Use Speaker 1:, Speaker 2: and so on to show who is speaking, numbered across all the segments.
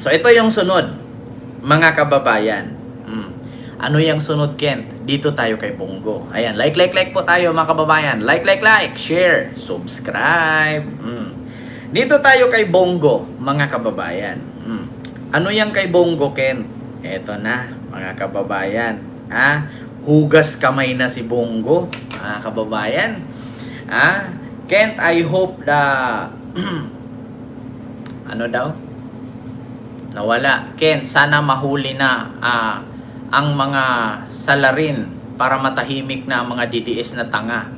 Speaker 1: So ito yung sunod, mga kababayan. Ano yung sunod, Kent? Dito tayo kay Bongo. Ayan, like po tayo mga kababayan. Like, share, subscribe. Dito tayo kay Bongo, mga kababayan. Ano yung kay Bongo, Kent? Eto na, mga kababayan. Hugas kamay na si Bongo, mga kababayan. Kent, I hope na ano daw? Nawala. Kent, sana mahuli na ang mga salarin para matahimik na ang mga DDS na tanga.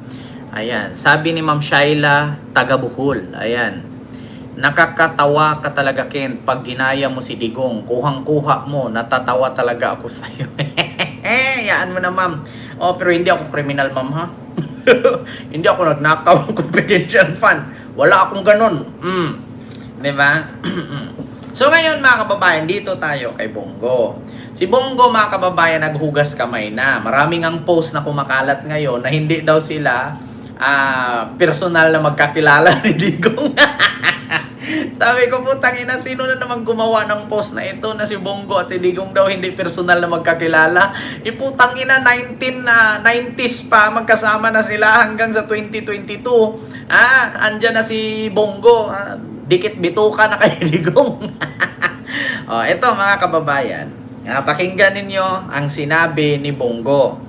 Speaker 1: Ayan. Sabi ni Ma'am Shaila, taga Bohol. Ayan. Nakakatawa ka talaga, Kent, pag ginaya mo si Digong. Kuhang-kuha mo. Natatawa talaga ako sa'yo. Yaan mo na, ma'am. Pero hindi ako criminal, ma'am, ha? Hindi ako nagnakaw ng confidential fund. Wala akong ganun. Diba? So ngayon, mga kababayan, dito tayo kay Bongo. Si Bongo, mga kababayan, naghugas kamay na. Maraming ang post na kumakalat ngayon na hindi daw sila personal na magkakilala ni Digong. Sabi ko, putang ina, sino na naman gumawa ng post na ito na si Bongo at si Digong daw hindi personal na magkakilala? Putang ina, 90s pa, magkasama na sila hanggang sa 2022. Andyan na si Bongo. Dikit bituka na kay Digong. Ito mga kababayan. Pakinggan ninyo ang sinabi ni Bongo.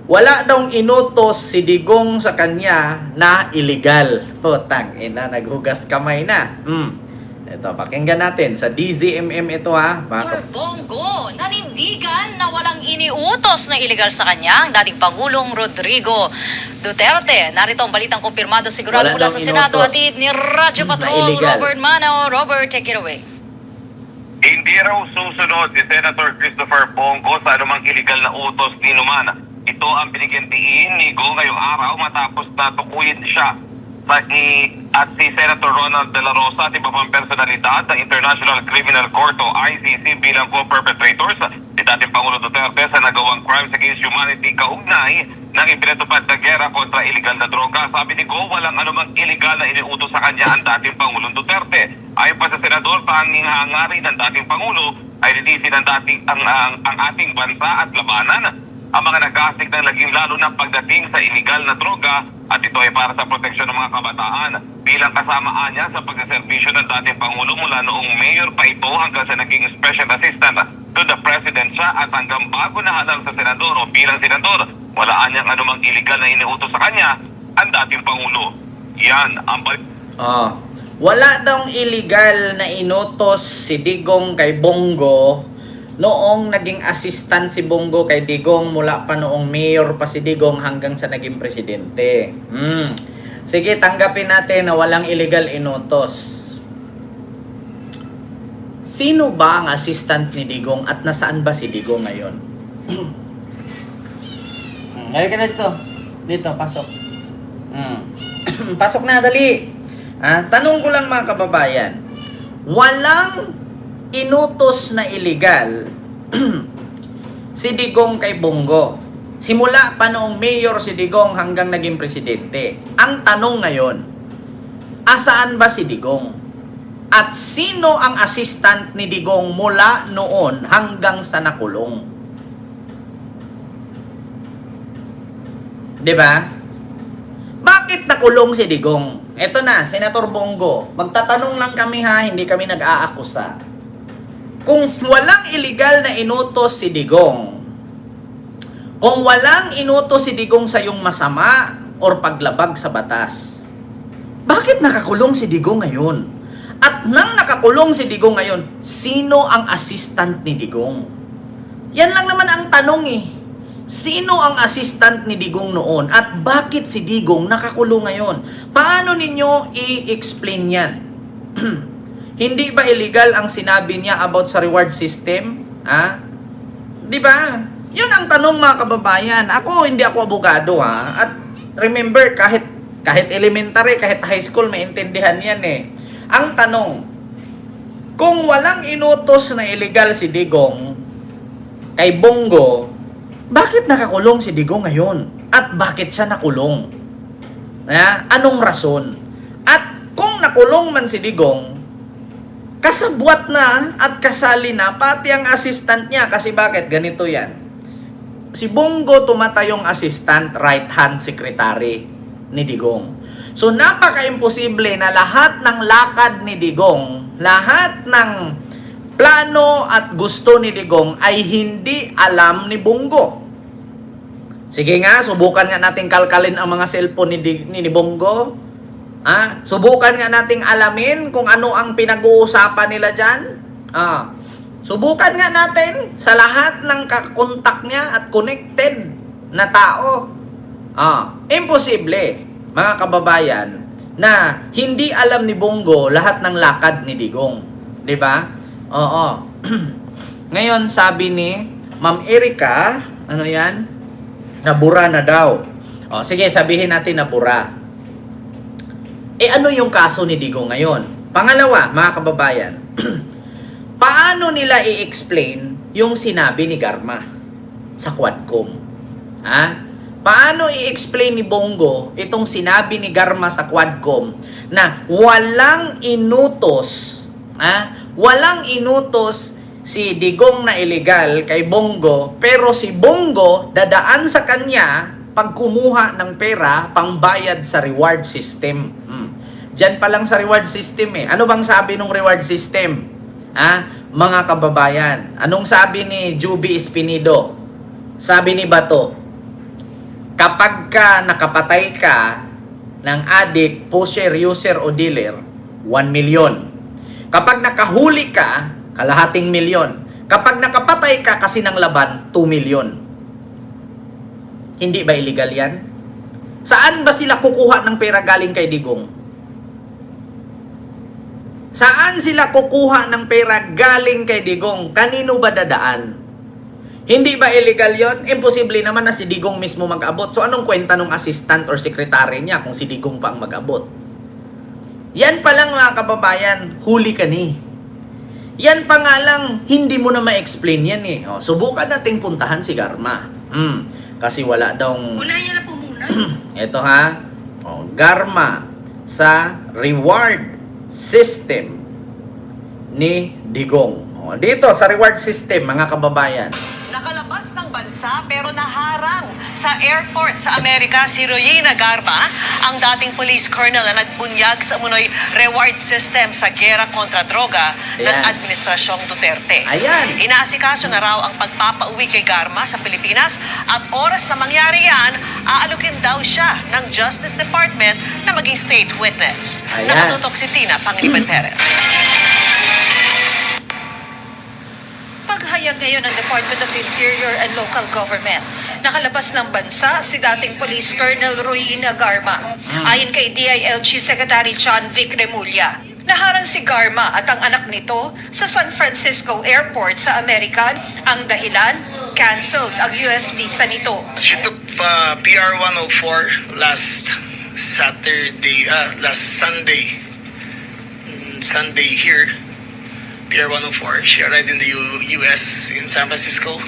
Speaker 1: Wala daw inutos si Digong sa kanya na illegal. Putang ina, naghugas kamay na. Ito, pakinggan natin sa DZMM ito,
Speaker 2: Sir Bongo, nanindigan na walang iniutos na illegal sa kanya ang dating Pangulong Rodrigo Duterte. Narito ang balitang kumpirmado sigurado
Speaker 1: Wala
Speaker 2: mula
Speaker 1: daw
Speaker 2: sa Senado.
Speaker 1: inutos
Speaker 2: Atid ni Radyo
Speaker 1: na
Speaker 2: Patrol
Speaker 1: illegal.
Speaker 2: Robert Manao. Robert, take it away.
Speaker 3: Hindi raw susunod si Senator Christopher Bongo sa anumang iligal na utos ni Numan. Ito ang binigyan diin ni Go ngayong araw matapos na tukuyin siya at si Senator Ronald De La Rosa at iba pang personalidad ng International Criminal Court o ICC bilang co-perpetrators ni dating Pangulo Duterte sa nagawang crimes against humanity kaugnay ng ipinatupad na gera kontra iligal na droga. Sabi ni Go, walang anumang iligal na iniutos sa kanya ang dating Pangulong Duterte. Ayon pa sa Senador, tanging hangarin ng dating Pangulo ay linisin ang ating bansa at labanan ang mga nagasik ng laging lalo na pagdating sa iligal na droga at ito ay para sa proteksyon ng mga kabataan. Bilang kasamaan niya sa pagsaserbisyo ng dating Pangulo mula noong mayor pa ito hanggang sa naging special assistant to the president siya at hanggang bago na halal sa senador o bilang senador, wala niyang anumang iligal na iniutos sa kanya ang dating Pangulo. Yan ang
Speaker 1: wala daw illegal na inutos si Digong kay Bongo noong naging assistant si Bongo kay Digong mula pa noong mayor pa si Digong hanggang sa naging presidente. Sige, tanggapin natin na walang illegal inutos. Sino ba ang assistant ni Digong at nasaan ba si Digong ngayon? Halika na dito. Dito, pasok. Pasok na, dali. Tanong ko lang mga kababayan. Walang inutos na illegal si Digong kay Bongo. Simula pa noong mayor si Digong hanggang naging presidente. Ang tanong ngayon, asaan ba si Digong? At sino ang assistant ni Digong mula noon hanggang sa nakulong? 'Di ba? Bakit nakulong si Digong? Eto na, Senator Bongo. Magtatanong lang kami hindi kami nag-aakusa. Kung walang illegal na inutos si Digong, kung walang inutos si Digong sa yung masama or paglabag sa batas, bakit nakakulong si Digong ngayon? At nang nakakulong si Digong ngayon, sino ang assistant ni Digong? Yan lang naman ang tanong Sino ang assistant ni Digong noon at bakit si Digong nakakulong ngayon? Paano ninyo i-explain yan? Hindi ba illegal ang sinabi niya about sa reward system? Di ba? Yun ang tanong mga kababayan. Hindi ako abogado At remember, kahit elementary, kahit high school, maintindihan yan Ang tanong, kung walang inutos na illegal si Digong kay Bongo, bakit nakakulong si Digong ngayon? At bakit siya nakulong? Anong rason? At kung nakulong man si Digong, kasabwat na at kasali na pati ang assistant niya. Kasi bakit? Ganito yan. Si Bongo tumatayong assistant, right hand secretary ni Digong. So napaka-imposible na lahat ng lakad ni Digong, lahat ng plano at gusto ni Digong ay hindi alam ni Bongo. Sige nga, subukan nga nating kalkalin ang mga cellphone ni Bongo. Subukan nga nating alamin kung ano ang pinag-uusapan nila dyan. Subukan nga natin sa lahat ng kakontak niya at connected na tao. Imposible, mga kababayan, na hindi alam ni Bongo lahat ng lakad ni Digong. 'Di ba? Oo. Ngayon, sabi ni Ma'am Erica, ano yan? Nabura na daw. Sige, sabihin natin nabura. Ano yung kaso ni Digong ngayon? Pangalawa, mga kababayan, paano nila i-explain yung sinabi ni Garma sa Quadcom? Paano i-explain ni Bongo itong sinabi ni Garma sa Quadcom na walang inutos si Digong na illegal kay Bongo, pero si Bongo dadaan sa kanya pag kumuha ng pera pangbayad sa reward system. Diyan pa lang sa reward system Ano bang sabi ng reward system? Mga kababayan, anong sabi ni Juby Espinido? Sabi ni Bato, kapag ka nakapatay ka ng addict, pusher, user o dealer, 1 million. Kapag nakahuli ka, kalahating milyon. Kapag nakapatay ka kasi ng laban, 2 million. Hindi ba illegal yan? Saan ba sila kukuha ng pera galing kay Digong? Saan sila kukuha ng pera galing kay Digong? Kanino ba dadaan? Hindi ba illegal yon? Imposible naman na si Digong mismo mag-abot. So anong kwenta ng assistant or secretary niya kung si Digong pa ang mag-abot? Yan pa lang, mga kababayan, huli ka ni. Yan pa nga lang, hindi mo na ma-explain yan subukan nating puntahan si Garma. Kasi wala daw...
Speaker 2: Unahin na po muna.
Speaker 1: Ito Garma sa reward system ni Digong. Dito sa reward system, mga kababayan.
Speaker 4: Nakalabas ng bansa pero naharang sa airport sa Amerika si Royina Garma, ang dating police colonel na nagbunyag sa umunoy reward system sa gera kontra droga ng
Speaker 1: Ayan.
Speaker 4: Administrasyong Duterte.
Speaker 1: Ayan.
Speaker 4: Inaasikaso na raw ang pagpapauwi kay Garma sa Pilipinas at oras na mangyari yan, aalukin daw siya ng Justice Department na maging state witness.
Speaker 1: Ayan.
Speaker 4: Nakatutok si Tina Pangilinan Perez.
Speaker 5: Paghayag ngayon ng Department of Interior and Local Government. Nakalabas ng bansa si dating Police Colonel Royina Garma. Ayon kay DILG Secretary John Vic Remulla, naharang si Garma at ang anak nito sa San Francisco Airport sa Amerika. Ang dahilan, canceled ang US visa nito.
Speaker 6: She took PR 104 last Sunday here. PR 104. She arrived in the US in San Francisco.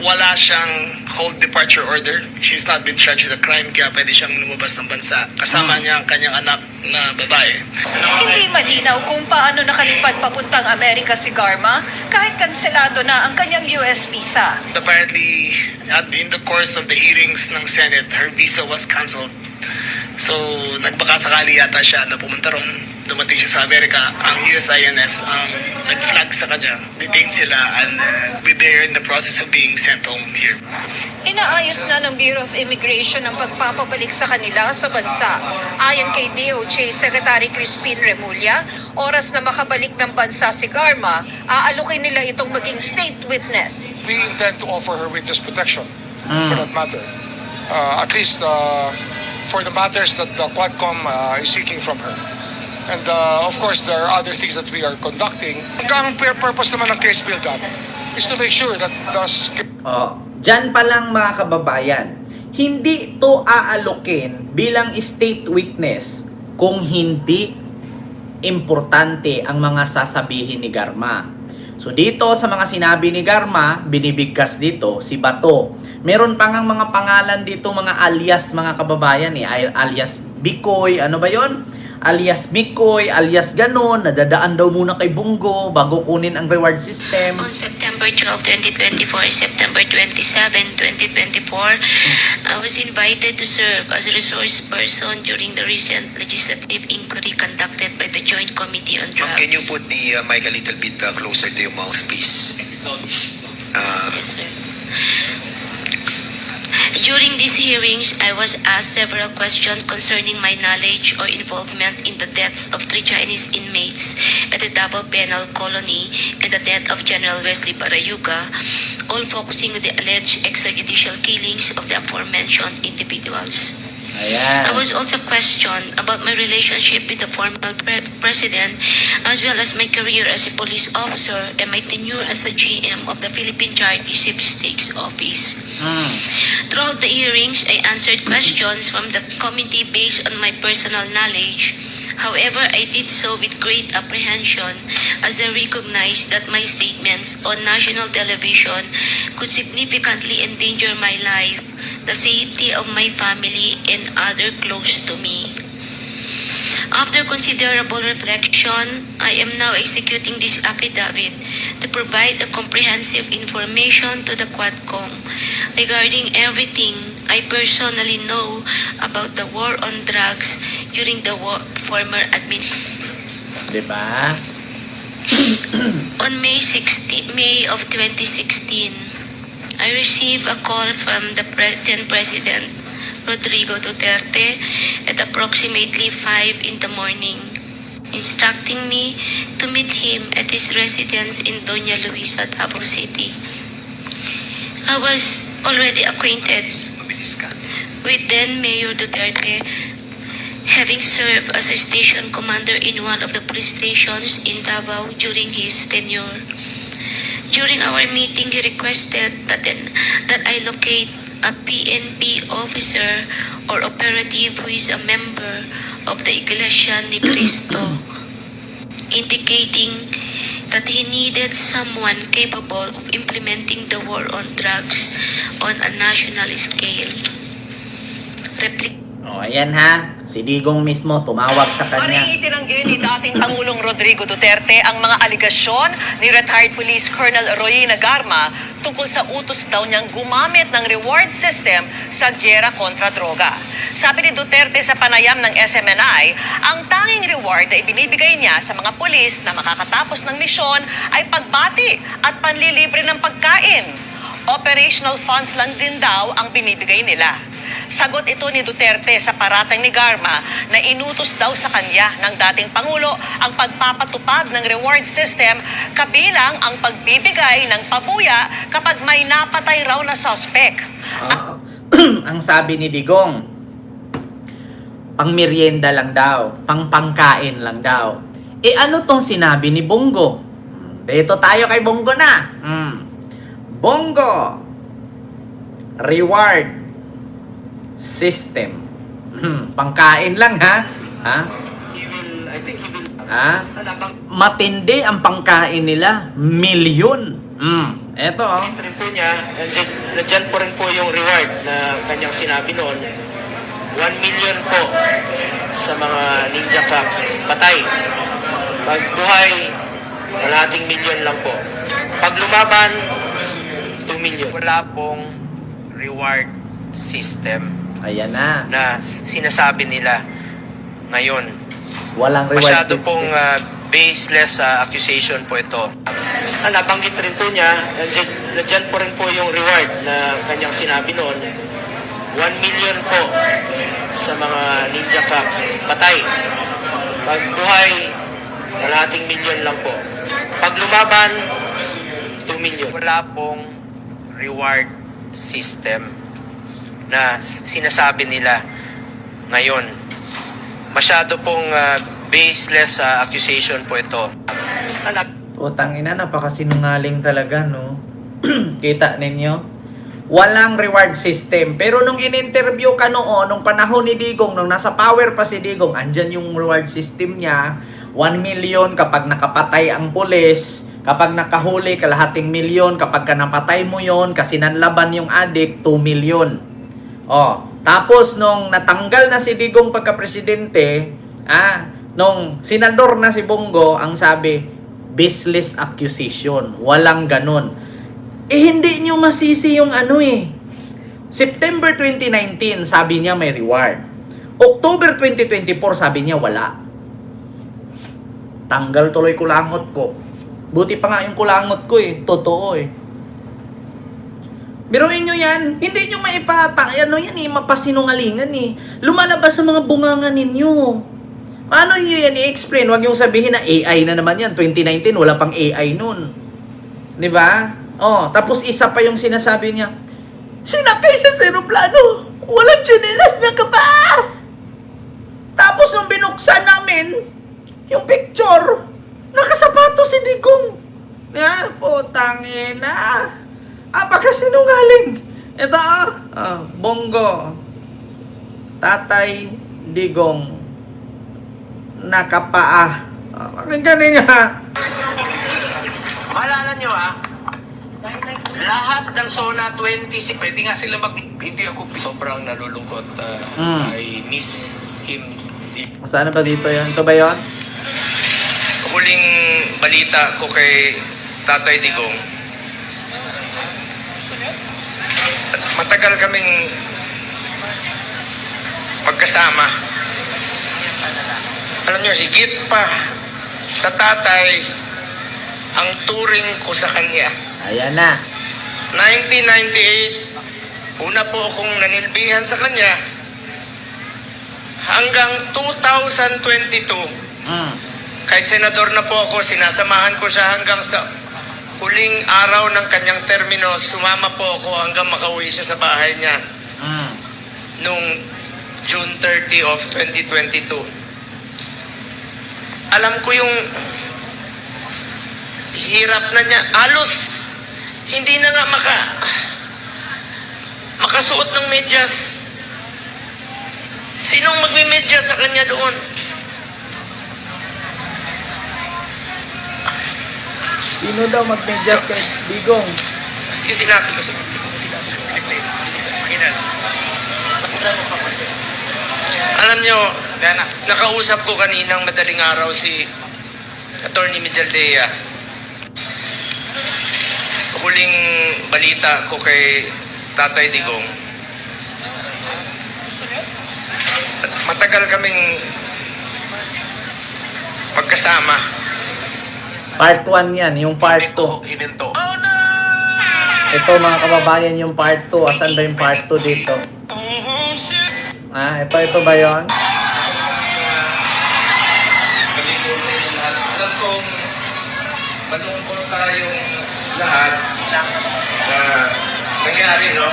Speaker 6: Wala siyang hold departure order. She's not been charged with a crime, kaya pwede siyang lumabas ng bansa. Kasama niya ang kanyang anak na babae.
Speaker 5: Hindi malinaw kung paano nakalipad papuntang Amerika si Garma kahit kanselado na ang kanyang US visa.
Speaker 6: Apparently, in the course of the hearings ng Senate, her visa was canceled. So, nagbakasakali yata siya na pumunta ron. Dumating siya sa Amerika, ang USINS ang nag-flag sa kanya, detained sila, and they're in the process of being sent home here.
Speaker 5: Inaayos na ng Bureau of Immigration ang pagpapabalik sa kanila sa bansa. Ayon kay DOJ Secretary Crispin Remulla, oras na makabalik ng bansa si Garma, aalukin nila itong maging state witness.
Speaker 7: We intend to offer her witness protection for that matter. At least for the matters that the Quadcom is seeking from her. And of course, there are other things that we are conducting. Ang purpose naman ng case build-up is to make sure that
Speaker 1: Diyan pa lang, mga kababayan, hindi to aalukin bilang state witness kung hindi importante ang mga sasabihin ni Garma. So dito sa mga sinabi ni Garma, binibigkas dito si Bato. Meron pa ngang mga pangalan dito, mga alias, mga kababayan alias Bikoy, ano ba yon? alias Mikoy, alias ganon, nadadaan daw muna kay Bongo bago kunin ang reward system.
Speaker 8: On September 12, 2024, September 27, 2024, I was invited to serve as a resource person during the recent legislative inquiry conducted by the Joint Committee on
Speaker 9: Ma'am,
Speaker 8: Drugs.
Speaker 9: can you put the mic a little bit closer to your mouth, please?
Speaker 8: Yes, sir. During these hearings, I was asked several questions concerning my knowledge or involvement in the deaths of 3 Chinese inmates at the Double Penal Colony and the death of General Wesley Barayuga, all focusing on the alleged extrajudicial killings of the aforementioned individuals.
Speaker 1: Ayan.
Speaker 8: I was also questioned about my relationship with the former president, as well as my career as a police officer and my tenure as the GM of the Philippine Charity Sweepstakes Office. Throughout the hearings, I answered questions from the committee based on my personal knowledge. However, I did so with great apprehension as I recognized that my statements on national television could significantly endanger my life, the safety of my family, and other close to me. After considerable reflection, I am now executing this affidavit to provide a comprehensive information to the Quadcom regarding everything I personally know about the war on drugs during the former administration.
Speaker 1: Diba?
Speaker 8: On May of 2016, I received a call from the then President Rodrigo Duterte at approximately 5 in the morning, instructing me to meet him at his residence in Doña Luisa, Davao City. I was already acquainted with then Mayor Duterte, having served as a station commander in one of the police stations in Davao during his tenure. During our meeting, he requested that I locate a PNP officer or operative who is a member of the Iglesia Ni Cristo, indicating that he needed someone capable of implementing the war on drugs on a national scale.
Speaker 1: O, ayan ha. Si Digong mismo tumawag sa kanya.
Speaker 4: Maring itinanggi ni dating Pangulong Rodrigo Duterte ang mga aligasyon ni retired Police Colonel Roy Nagarma tungkol sa utos daw niyang gumamit ng reward system sa gyera kontra droga. Sabi ni Duterte sa panayam ng SMNI, ang tanging reward na ibinibigay niya sa mga pulis na makakatapos ng misyon ay pagbati at panlilibre ng pagkain. Operational funds lang din daw ang binibigay nila. Sagot ito ni Duterte sa paratang ni Garma na inutos daw sa kanya ng dating Pangulo ang pagpapatupad ng reward system kabilang ang pagbibigay ng pabuya kapag may napatay raw na suspect.
Speaker 1: Ang sabi ni Digong, pang merienda lang daw, pang pangkain lang daw. Eh ano tong sinabi ni Bongo? Dito tayo kay Bongo na. Bongo, reward system. Pangkain lang ha? Ha? Ha? Matindi ang pangkain nila. Milyon. Eto oh.
Speaker 10: Rin po niya, nandyan po rin po yung reward na kanyang sinabi noon. 1 million po sa mga ninja cops. Patay. Pag buhay, kalahating milyon lang po. Pag lumaban, 2 million. Wala pong reward system
Speaker 1: Ayan na.
Speaker 10: na sinasabi nila ngayon.
Speaker 1: Walang reward
Speaker 10: Masyado
Speaker 1: system.
Speaker 10: pong baseless accusation po ito. Nabanggit rin po niya, nandyan po rin po yung reward na kanyang sinabi noon. 1 million po sa mga ninja cops. Patay. Pag buhay, kalahating milyon lang po. Pag lumaban, 2 million. Wala pong reward system na sinasabi nila ngayon. Masyado pong baseless accusation po ito.
Speaker 1: Putang ina, napakasinungaling talaga, no? Kita ninyo? Walang reward system. Pero nung in-interview ka noon, nung panahon ni Digong, nung nasa power pa si Digong, andyan yung reward system niya. 1 million kapag nakapatay ang pulis. Kapag nakahuli, kalahating milyon. Kapag ka napatay mo yon kasi nanlaban yung adik, 2 million. Oh, tapos nung natanggal na si Digong pagka-presidente, Nung senador na si Bongo, ang sabi, baseless accusation. Walang ganun. Hindi nyo masisi yung September 2019, sabi niya may reward. October 2024, sabi niya wala. Tanggal tuloy kulangot ko. Buti pa nga yung kulangot ko Totoo Biruin nyo yan. Hindi nyo mapasinungalingan Lumalabas sa mga bunganga ninyo. Ano nyo yan i-explain? Huwag yung sabihin na AI na naman yan. 2019, wala pang AI nun. Diba? Tapos isa pa yung sinasabi niya, sinakay siya sa aeroplano. Walang tsinelas na kapa. Tapos nung binuksan namin, yung picture, nakasapato si Digong. Putang ina. Apakasinungaling. Ito Bongo. Tatay Digong. Nakapaa. Ganyan niya.
Speaker 10: Maalala nyo lahat ng SONA 26, pwede nga sila hindi ako sobrang nalulungkot. I miss him deep.
Speaker 1: Saan ba dito yan? Ito ba yun?
Speaker 10: Huling balita ko kay Tatay Digong, matagal kaming magkasama. Alam nyo, higit pa sa tatay ang turing ko sa kanya.
Speaker 1: Ayan na.
Speaker 10: 1998, una po akong nanilbihan sa kanya hanggang 2022. Kahit senador na po ako, sinasamahan ko siya hanggang sa huling araw ng kanyang termino. Sumama po ako hanggang makauwi siya sa bahay niya nung June 30 of 2022. Alam ko yung hirap na niya. Halos hindi na nga makasuot ng medyas. Sinong magme-medyas sa kanya doon?
Speaker 1: Sino daw mag-medyas kay Digong?
Speaker 10: Yung sinabi ko sa alam nyo, nakausap ko kaninang madaling araw si Attorney Mijaldea. Huling balita ko kay Tatay Digong, matagal kaming magkasama.
Speaker 1: Part 1 yan, yung part 2.
Speaker 10: Hininto.
Speaker 1: Ito mga kababayan, yung part 2. Asan ba yung part 2 dito? Ito ba yun?
Speaker 10: Alam kong malungkot tayong lahat sa nangyari, no?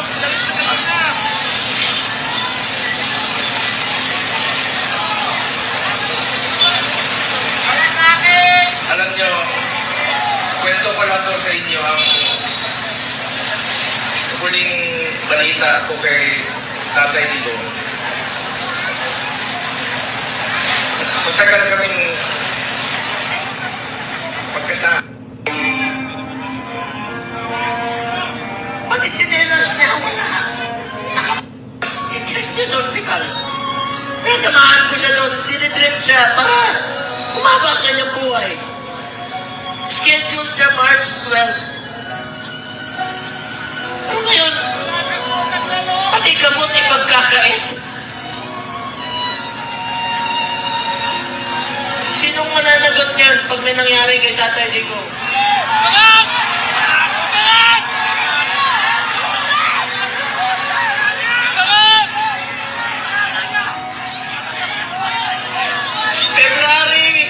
Speaker 10: Alam nyo, kwento ko lang po sa inyo ang huling balita ko kay Tatay Digong. Matagal kaming magkasama. Pati sinelas niya wala. I-check niya sa hospital. Sinasamahan ko siya doon, dinidrip siya para umaba ang kanyang buhay. Schedule siya March 12. Ano ngayon? Pati gamot ipagkakait. Sinong mananagot niyan pag may nangyari kay Tatay Digong? February,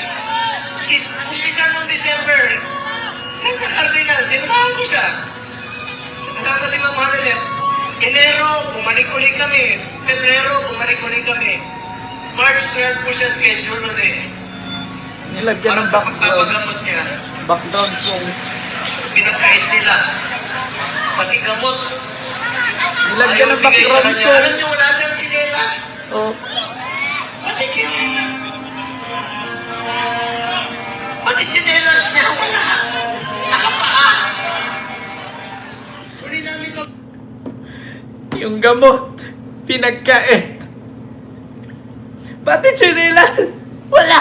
Speaker 10: umpisa ng December, siya sa Cardinal, sinamahan ko siya. Sinamahan si Ma'am Hanelet. Enero, bumalik-ulit kami. Pebrero, bumalik-ulit kami. March 12 po siya schedule nun
Speaker 1: Nilagyan
Speaker 10: para
Speaker 1: ng
Speaker 10: sa
Speaker 1: background.
Speaker 10: pagpapagamot niya.
Speaker 1: Background song.
Speaker 10: Pinagkait nila. Pati gamot.
Speaker 1: Nilagyan ng
Speaker 10: Ayaw bigay sa
Speaker 1: background
Speaker 10: kanya.
Speaker 1: song.
Speaker 10: Alam niyo, wala siyang sinelas. Pati sinelas. Pati sinelas niya, wala. Nakapaa. Huli namin pag...
Speaker 1: Yung gamot, pinagkait. Pati chinelas, Wala!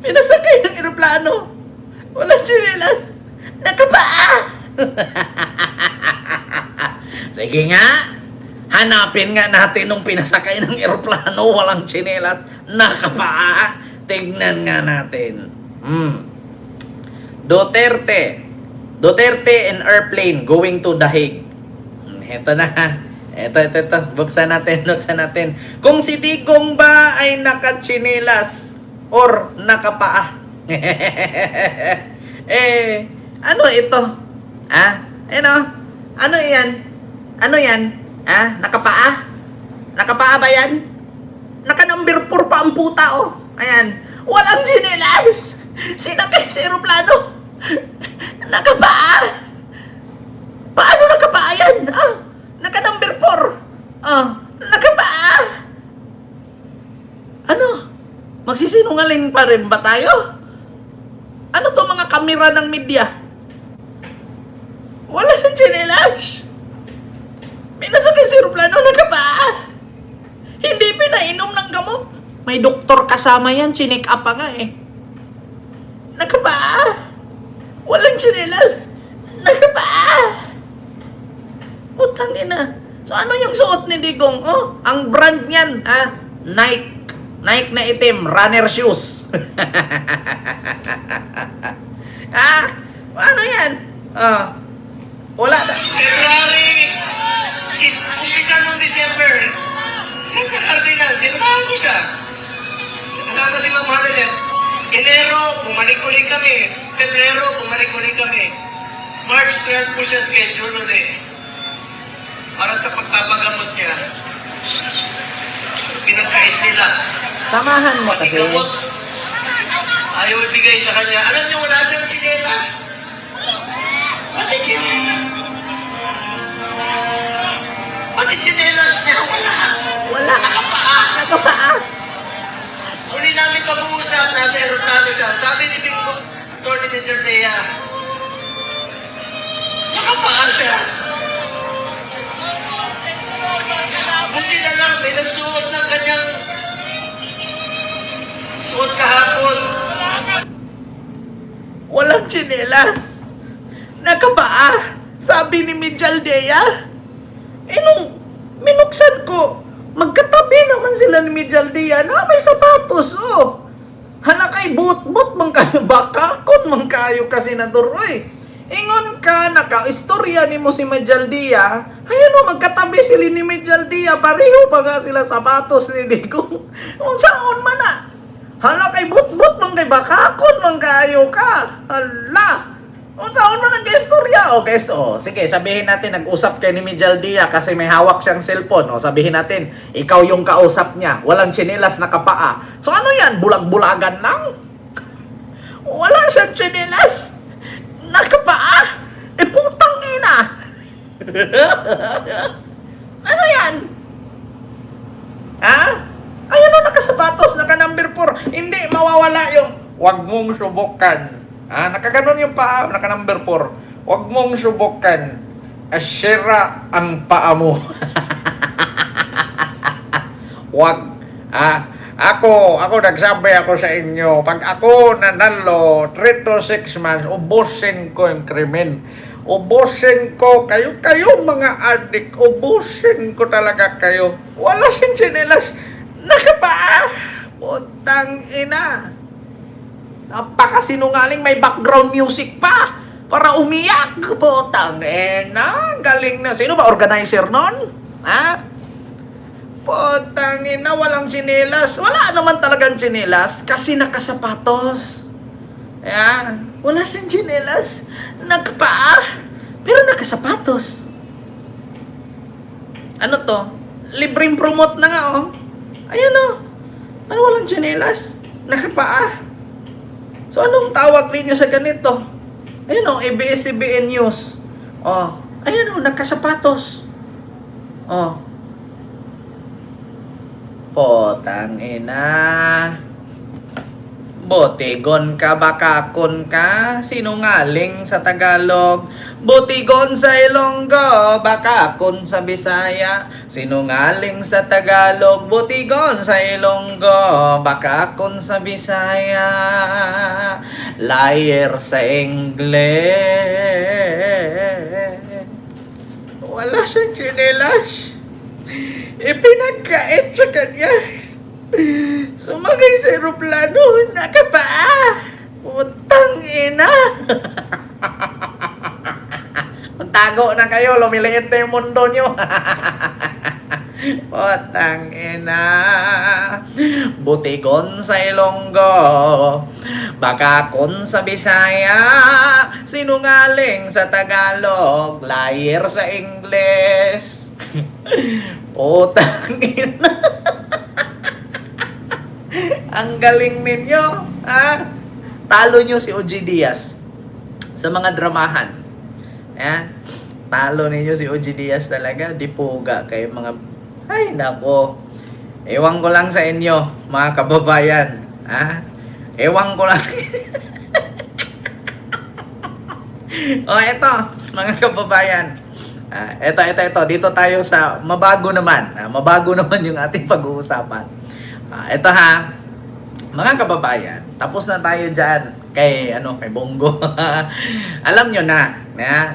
Speaker 1: Pinasakay ng eroplano. Walang tsinelas. Nakapaa! Sige nga. Hanapin nga natin nung pinasakay ng eroplano. Walang tsinelas. Nakapaa. Tignan nga natin. Duterte in airplane going to The Hague. Ito na. Ito. Buksan natin. Kung si Digong ba ay nakatsinelas or nakapaa? Ano ito? Ano yan? Ano yan? Nakapaa? Nakapaa ba yan? Naka-number 4 pa ang puta, oh. Ayan. Walang tsinelas! Sinakay sa aeroplano! Nakapaa! Paano nakapaa yan? Naka-number 4! Nakapaa! Ano? Magsisinungaling pa rin ba tayo? Ano to mga kamera ng media? Wala siyang tsinelas! Pinasakay sa aeroplano, nakapaa! Hindi pinainom ng gamot. May doktor kasama yan, chinik up pa nga eh. Nakapaa! Walang tsinelas! Nakapaa! Putang ina. So ano yung suot ni Digong? Ang brand niyan, Nike. Nike na itim, runner shoes. Ano yan? Wala na.
Speaker 10: February, umpisa ng December. Siya sa Cardinal, sinamahan ko siya. Sinamahan ko si Ma'am Hanelet. Enero, bumalik ulit kami. Pebrero, bumalik ulit kami. March 12 po siya schedule ulit. Para sa pagpapagamot niya. Pinagkait nila.
Speaker 1: Samahan mo kasi.
Speaker 10: Pati-gamot. Ayaw ibigay sa kanya. Alam niyo, wala siyang sinelas. Pati sinelas. Pati sinelas niya, wala.
Speaker 1: Wala.
Speaker 10: Nakapaa.
Speaker 1: Nakapaa.
Speaker 10: Uli namin pag-uusap, nasa aeroplano siya. Sabi ni Bingo, Atty. Major Dea, nakapaa siya. Buti na lang, may nagsuot ng kanyang suot kahapon.
Speaker 1: Walang tsinelas. Nakapaa. Sabi ni Mijaldea. Nung minuksan ko, magkatabi naman sila ni Mijaldea na may sapatos, Hala kay but-but man kayo, bakakon man kayo kasi naturoy. Ingon ka, naka-istorya ni mo si Mijaldea. Ayan o, magkatabi sila ni Mijaldea. Pareho pa nga sila sapatos ni Digong. Kung saan man na. Hala kay but-but man kay bakakon man kayo ka. Hala. Kung saan man nag-istorya. Okay, sige, sabihin natin, nag-usap kay ni Mijaldea kasi may hawak siyang cellphone. Sabihin natin, ikaw yung kausap niya. Walang tsinelas, nakapaa. So ano yan? Bulag-bulagan lang? Wala siyang tsinelas. Nakapaa? Putang ina! Ano yan? Ayan o, nakasapatos, naka-number 4. Hindi, mawawala yung wag mong subukan. Nakaganon yung paa, naka-number 4. Wag mong subukan. Asira ang paa mo. Wag. Ako nagsabi ako sa inyo, pag ako nanalo 3 to 6 months, ubusin ko yung krimen. Ubusin ko kayo mga adik, ubusin ko talaga kayo. Wala siyang tsinelas. Nakapaa. Putang ina. Napakasinungaling, may background music pa para umiyak. Putang ina. Galing na. Sino ba organizer nun? Putang ina, walang tsinelas. Wala naman talagang tsinelas kasi nakasapatos. Wala siyang tsinelas. Nagpaa. Pero nakasapatos. Ano to? Libreng promote na nga, Ayan, Ano walang tsinelas? Nakapaa. So, anong tawag ninyo sa ganito? Ayun ABS-CBN News. Ayun nakasapatos. Potang ina. Botigon ka, bakakon ka, sinungaling sa Tagalog. Botigon sa Ilonggo, bakakon sa Bisaya, sinungaling sa Tagalog. Botigon sa Ilonggo, bakakon sa Bisaya, liar sa English. Wala siyang tsinelas. Ipinagkait sa kanya. Sumagay sa aeroplano, nakapaa. Putang ina. Magtago na kayo, lumiliit na yung mundo nyo. Putang ina. Butigon sa Ilonggo, bakakon sa Bisaya, sinungaling sa Tagalog, liar sa English. Putang ina. Ang galing ninyo, ha? Talo nyo si OG Diaz sa mga dramahan. Ayan. Talo ninyo si OG Diaz talaga. Dipuga kayo mga... Ay, nako. Ewan ko lang sa inyo, mga kababayan. Ha? Ewan ko lang. O, eto, mga kababayan. Eto. Dito tayo sa mabago naman. Mabago naman yung ating pag-uusapan. Eto ha, mga kababayan, tapos na tayo dyan kay Bongo. Alam nyo na,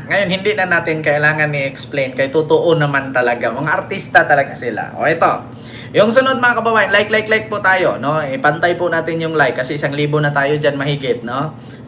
Speaker 1: ngayon hindi na natin kailangan i-explain, kay totoo naman talaga, mga artista talaga sila. O ito, yung sunod mga kababayan, like po tayo, no? Ipantay po natin yung like kasi 1,000 na tayo dyan mahigit, no?